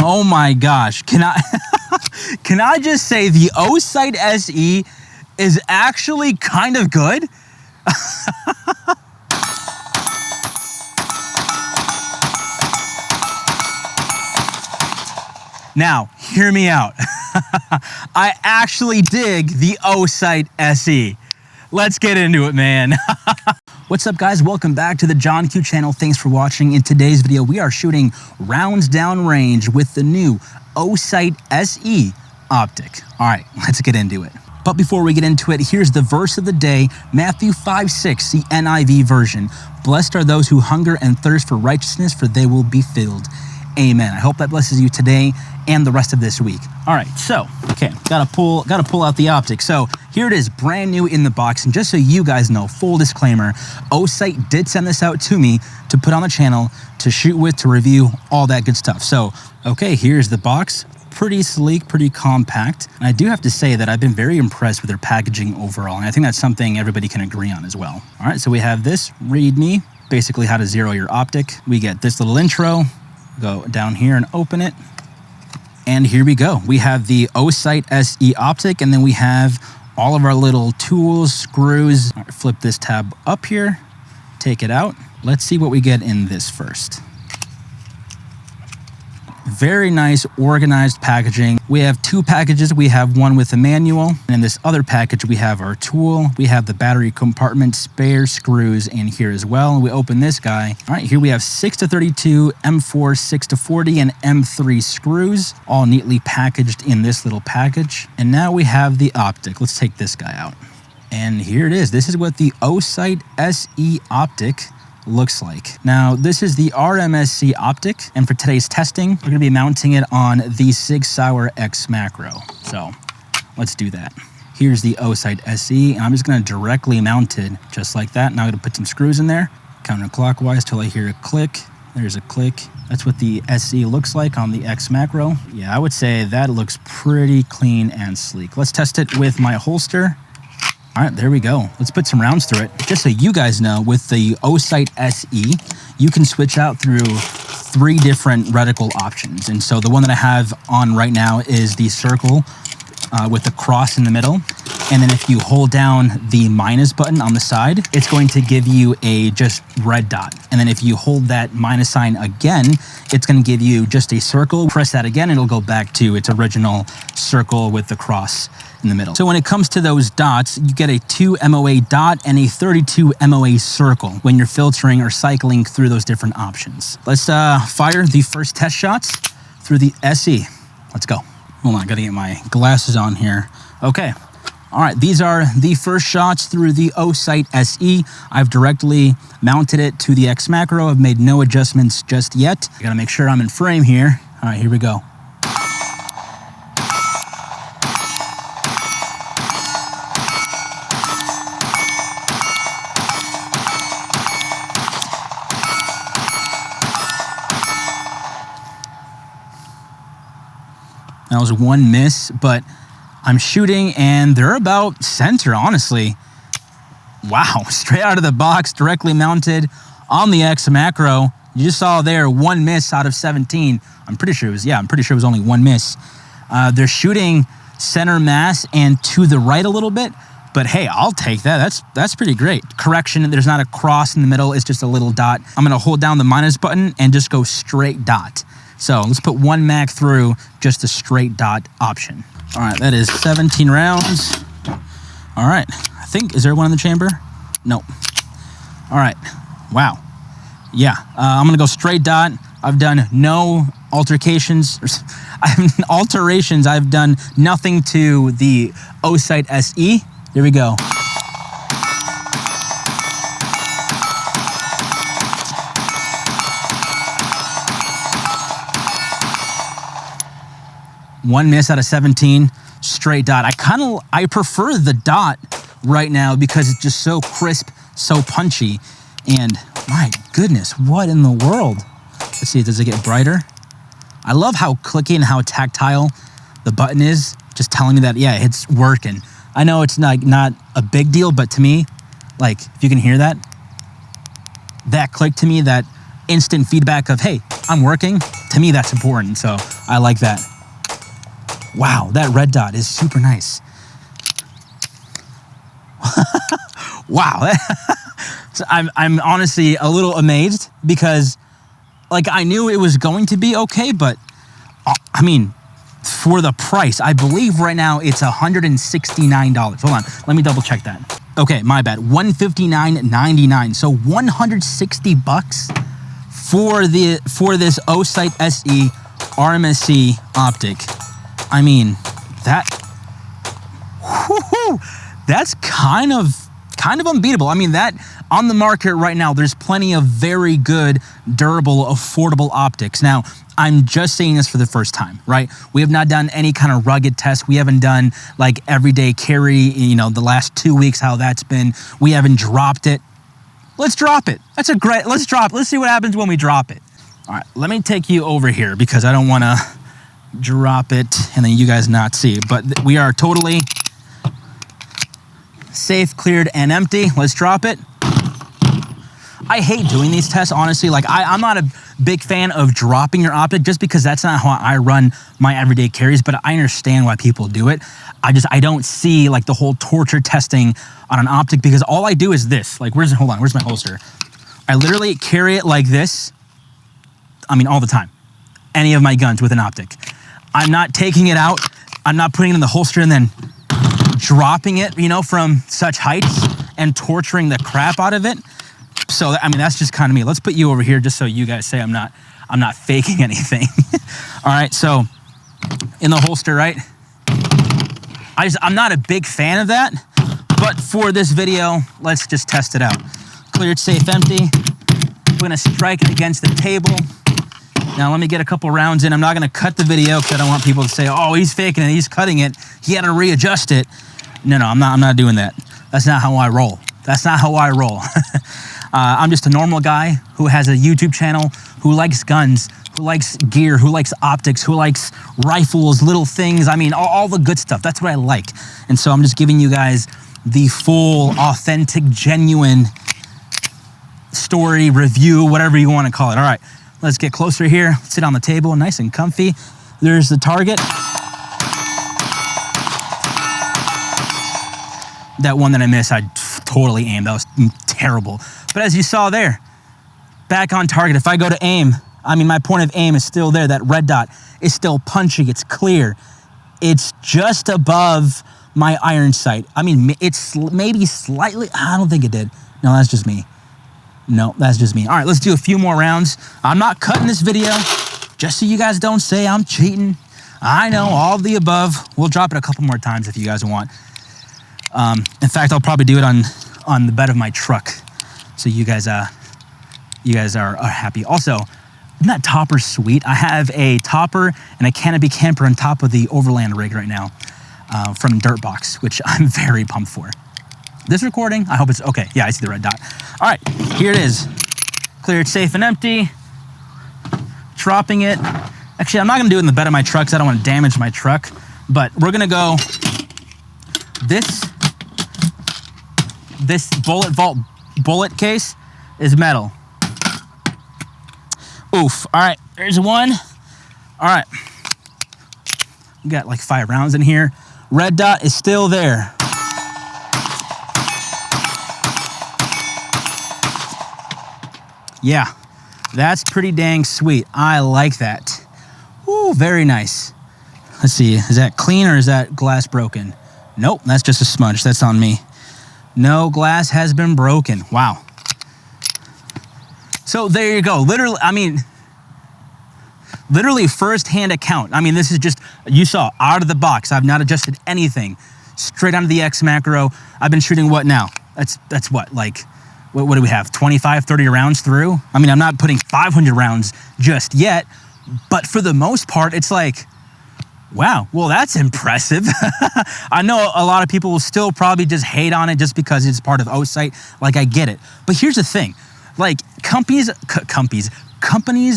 Oh my gosh, can I just say the OSIGHT SE is actually kind of good? Now, hear me out. I actually dig the OSIGHT SE. Let's get into it, man. What's up, guys? Welcome back to the John Q channel. Thanks for watching. In today's video, we are shooting rounds downrange with the new OSIGHT SE Optic. All right, let's get into it. But before we get into it, here's the verse of the day, Matthew 5:6, the NIV version. Blessed are those who hunger and thirst for righteousness, for they will be filled. Amen. I hope that blesses you today and the rest of this week. All right, so, okay, gotta pull out the Optic. So here it is, brand new in the box. And just so you guys know, full disclaimer, OSIGHT did send this out to me to put on the channel, to shoot with, to review, all that good stuff. So, okay, here's the box. Pretty sleek, pretty compact. And I do have to say that I've been very impressed with their packaging overall. And I think that's something everybody can agree on as well. All right, so we have this README, basically how to zero your optic. We get this little intro, go down here and open it. And here we go. We have the OSIGHT SE Optic, and then we have all of our little tools, screws. All right, flip this tab up here, take it out. Let's see what we get in this first. Very nice, organized packaging. We have two packages. We have one with a manual, and in this other package, we have our tool. We have the battery compartment, spare screws in here as well. We open this guy. All right, here we have 6-32, M4 6-40, and M3 screws, all neatly packaged in this little package. And now we have the Optic. Let's take this guy out. And here it is. This is what the OSIGHT SE Optic looks like. Now, this is the RMSC Optic, and for today's testing, we're gonna be mounting it on the Sig Sauer X macro. So let's do that. Here's the OSIGHT SE, and I'm just gonna directly mount it just like that. Now I'm gonna put some screws in there, counterclockwise till I hear a click. There's a click. That's what the SE looks like on the X macro. Yeah, I would say that looks pretty clean and sleek. Let's test it with my holster. All right, there we go. Let's put some rounds through it. Just so you guys know, with the OSIGHT SE, you can switch out through 3 different reticle options. And so the one that I have on right now is the circle with the cross in the middle. And then if you hold down the minus button on the side, it's going to give you a just red dot. And then if you hold that minus sign again, it's going to give you just a circle. Press that again, it'll go back to its original circle with the cross in the middle. So when it comes to those dots, you get a 2 MOA dot and a 32 MOA circle when you're filtering or cycling through those different options. Let's fire the first test shots through the SE. Let's go. Hold on, I gotta get my glasses on here. Okay. All right, these are the first shots through the OSIGHT SE. I've directly mounted it to the X macro. I've made no adjustments just yet. I gotta make sure I'm in frame here. All right, here we go. That was one miss, but I'm shooting and they're about center, honestly. Wow, straight out of the box, directly mounted on the X macro. You just saw there 1 miss out of 17. I'm pretty sure it was only 1 miss. They're shooting center mass and to the right a little bit, but hey, I'll take that. That's pretty great. Correction, there's not a cross in the middle, it's just a little dot. I'm gonna hold down the minus button and just go straight dot. So let's put 1 mag through just a straight dot option. All right, that is 17 rounds. All right, I think, is there one in the chamber? No. All right, wow. Yeah, I'm gonna go straight dot. I've done no alterations. I've done nothing to the OSIGHT SE. Here we go. One miss out of 17, straight dot. I prefer the dot right now because it's just so crisp, so punchy. And my goodness, what in the world? Let's see, does it get brighter? I love how clicky and how tactile the button is, just telling me that, yeah, it's working. I know it's not a big deal, but to me, like, if you can hear that click to me, that instant feedback of, hey, I'm working, to me, that's important. So I like that. Wow, that red dot is super nice. Wow. So I'm honestly a little amazed because like I knew it was going to be okay, but I mean, for the price, I believe right now it's $169. Hold on, let me double check that. Okay, my bad, $159.99. So 160 bucks for this OSIGHT SE RMSC optic. I mean, that's kind of unbeatable. I mean, that on the market right now, there's plenty of very good, durable, affordable optics. Now, I'm just saying this for the first time, right? We have not done any kind of rugged test. We haven't done like everyday carry, you know, the last 2 weeks, how that's been. We haven't dropped it. Let's drop it. That's a great, let's drop it. Let's see what happens when we drop it. All right, let me take you over here because I don't want to drop it and then you guys not see. But we are totally safe, cleared, and empty. Let's drop it. I hate doing these tests, honestly. Like, I'm not a big fan of dropping your optic just because that's not how I run my everyday carries, but I understand why people do it. I don't see like the whole torture testing on an optic because all I do is this. Like, where's my holster? I literally carry it like this. I mean, all the time. Any of my guns with an optic. I'm not taking it out. I'm not putting it in the holster and then dropping it, you know, from such heights and torturing the crap out of it. So, I mean, that's just kind of me. Let's put you over here just so you guys say I'm not faking anything. All right, so in the holster, right? I'm not a big fan of that, but for this video, let's just test it out. Cleared, safe, empty. We're gonna strike it against the table. Now let me get a couple rounds in. I'm not gonna cut the video because I don't want people to say, oh, he's faking it, he's cutting it, he had to readjust it. No, I'm not doing that. That's not how I roll. That's not how I roll. I'm just a normal guy who has a YouTube channel, who likes guns, who likes gear, who likes optics, who likes rifles, little things. I mean, all the good stuff. That's what I like. And so I'm just giving you guys the full, authentic, genuine story, review, whatever you want to call it. All right, let's get closer here. Sit on the table, nice and comfy. There's the target. That one that I missed, I totally aimed. That was terrible. But as you saw there, back on target. If I go to aim, I mean, my point of aim is still there. That red dot is still punchy. It's clear. It's just above my iron sight. I mean, it's maybe slightly, I don't think it did. No, that's just me. No, that's just me. All right, let's do a few more rounds. I'm not cutting this video just so you guys don't say I'm cheating. I know, all of the above. We'll drop it a couple more times if you guys want. In fact, I'll probably do it on the bed of my truck, so you guys are happy. Also, isn't that topper sweet? I have a topper and a canopy camper on top of the overland rig right now from Dirtbox, which I'm very pumped for. This recording, I hope it's okay. Yeah, I see the red dot. All right, here it is. Cleared, safe, and empty. Dropping it. Actually, I'm not gonna do it in the bed of my truck because I don't want to damage my truck, but we're gonna go this bullet vault bullet case is metal. Oof. All right, there's one. All right. We got like 5 rounds in here. Red dot is still there. Yeah, that's pretty dang sweet. I like that. Ooh, very nice. Let's see, is that clean or is that glass broken? Nope, that's just a smudge. That's on me. No glass has been broken. Wow. So there you go. Literally, I mean, literally first-hand account. I mean, this is just, you saw, out of the box. I've not adjusted anything. Straight onto the X macro. I've been shooting what now? That's what, like, what do we have? 25, 30 rounds through? I mean, I'm not putting 500 rounds just yet, but for the most part, it's like, wow, well, that's impressive. I know a lot of people will still probably just hate on it just because it's part of OSIGHT. Like, I get it. But here's the thing. Like, companies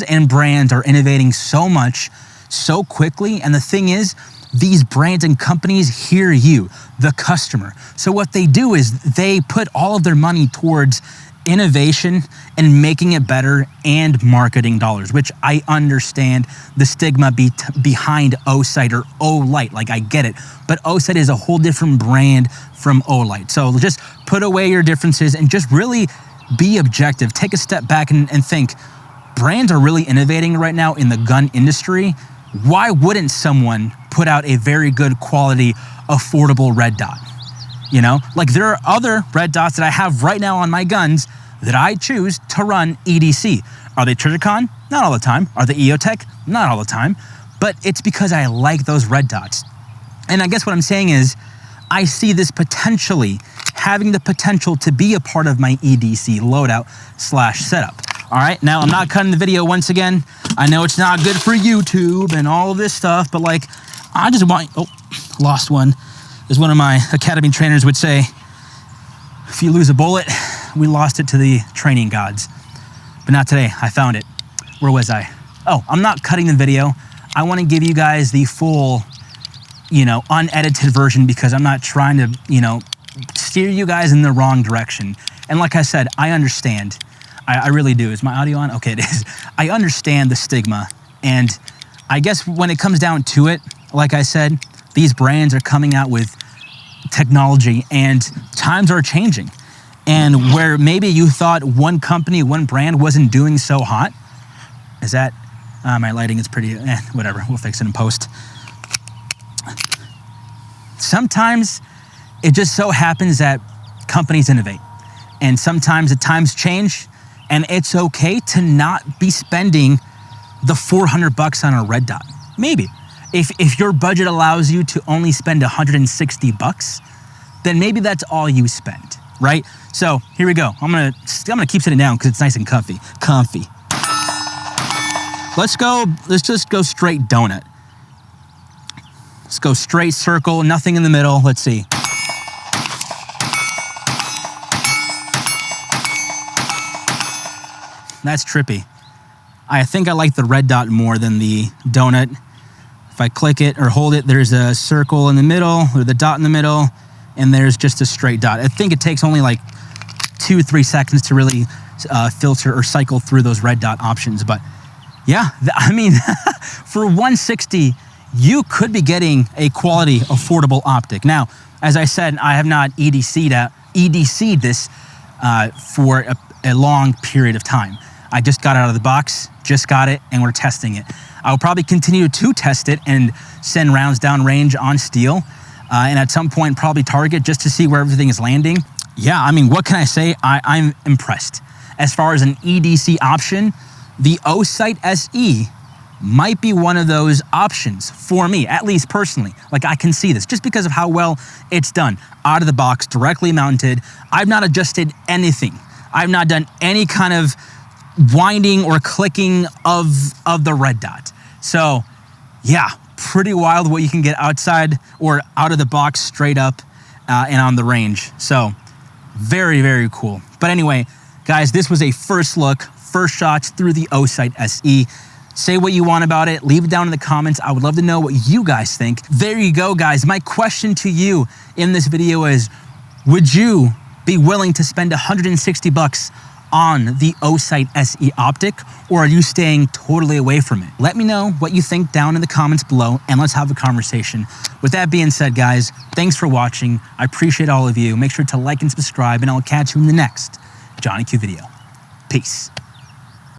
and brands are innovating so much, so quickly. And the thing is, these brands and companies hear you, the customer. So what they do is they put all of their money towards innovation and making it better and marketing dollars, which I understand the stigma behind OSIGHT or OLight. Like, I get it, but OSIGHT is a whole different brand from OLight. So just put away your differences and just really be objective. Take a step back and think, brands are really innovating right now in the gun industry. Why wouldn't someone put out a very good quality, affordable red dot? You know, like there are other red dots that I have right now on my guns that I choose to run EDC. Are they Trijicon? Not all the time. Are they EOTech? Not all the time. But it's because I like those red dots. And I guess what I'm saying is I see this potentially having the potential to be a part of my EDC loadout / setup. All right, now I'm not cutting the video once again. I know it's not good for YouTube and all of this stuff, but like, I just want, oh, lost one. As one of my academy trainers would say, if you lose a bullet, we lost it to the training gods. But not today, I found it. Where was I? Oh, I'm not cutting the video. I want to give you guys the full, unedited version because I'm not trying to, steer you guys in the wrong direction. And like I said, I understand. I really do. Is my audio on? Okay, it is. I understand the stigma. And I guess when it comes down to it, like I said, these brands are coming out with technology and times are changing. And where maybe you thought one company, one brand wasn't doing so hot, is that, my lighting is pretty, whatever, we'll fix it in post. Sometimes it just so happens that companies innovate. And sometimes the times change and it's okay to not be spending the $400 on a red dot. Maybe. If your budget allows you to only spend $160, then maybe that's all you spend, right? So here we go. I'm gonna keep sitting down because it's nice and comfy. Let's just go straight donut. Let's go straight circle, nothing in the middle. Let's see. That's trippy. I think I like the red dot more than the donut. If I click it or hold it, there's a circle in the middle or the dot in the middle, and there's just a straight dot. I think it takes only like 2-3 seconds to really filter or cycle through those red dot options. But yeah, I mean, for $160, you could be getting a quality, affordable optic. Now, as I said, I have not EDC'd this for a long period of time. I just got it out of the box, just got it, and we're testing it. I'll probably continue to test it and send rounds down range on steel, and at some point probably target just to see where everything is landing. Yeah, I mean, what can I say? I'm impressed. As far as an EDC option, the OSIGHT SE might be one of those options for me, at least personally. Like, I can see this just because of how well it's done. Out of the box, directly mounted. I've not adjusted anything. I've not done any kind of winding or clicking of the red dot. So yeah, pretty wild what you can get outside or out of the box straight up and on the range. So very, very cool. But anyway, guys, this was a first look, first shots through the OSIGHT SE. Say what you want about it. Leave it down in the comments. I would love to know what you guys think. There you go, guys. My question to you in this video is, would you be willing to spend $160 on the OSIGHT SE Optic, or are you staying totally away from it? Let me know what you think down in the comments below, and let's have a conversation. With that being said, guys, thanks for watching. I appreciate all of you. Make sure to like and subscribe, and I'll catch you in the next Johnny Q video. Peace.